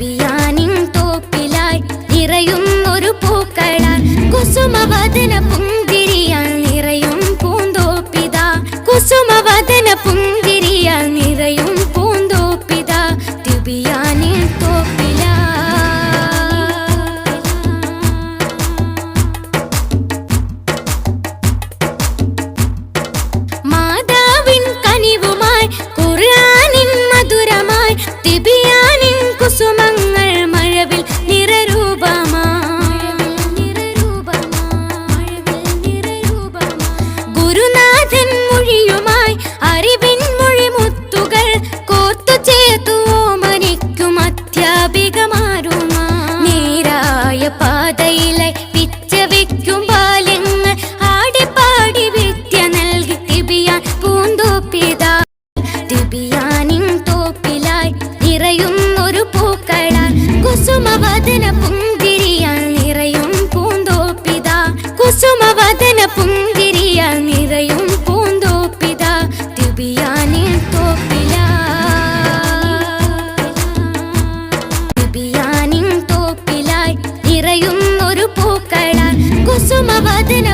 തിബിയാനിൻ തോപ്പിലായി നിറയും ഒരു പൂക്കളാൽ കുസുമവദന പുഞ്ചിരിയാൽ നിറയും പൂന്തോപ്പിതാ കുസുമവദന പുഞ്ചിരിയാൽ നിറയും പൂന്തോപ്പിതാ തിബിയാനിൻ തോപ്പിലാ മാതാവിൻ കനിവുമായി ഖുർആനിൻ മധുരമായി തിബിയാനിൻ കുസുമങ്ങൾ മഴവിൽ ഗുരുനാഥൻ മൊഴിയുമായി അറിവിൻ മൊഴിമുത്തുകൾ കോർത്തു ചേർത്തു ഓമനിക്കും അധ്യാപികമാരുമാ നേരായ പാതയിലായി പിച്ച വയ്ക്കും ബാല്യങ്ങൾ ആടിപ്പാടി വിദ്യ നൽകി തിബിയാൻ പൂന്തോപ്പിതാ തിബിയാനിൻ തോപ്പിലായി നിറയും ഒരു പൂക്കളാൽ കുസുമവദന പുഞ്ചിരിയാൽ നിറയും പൂന്തോപ്പിതാ കുസുമവദന പുഞ്ചിരിയാൽ നിറയും പൂന്തോപ്പിതാ തിബിയാനിൻ തോപ്പിലാ തിബിയാനിൻ തോപ്പിലായി നിറയും ഒരു പൂക്കളാൽ കുസുമവദന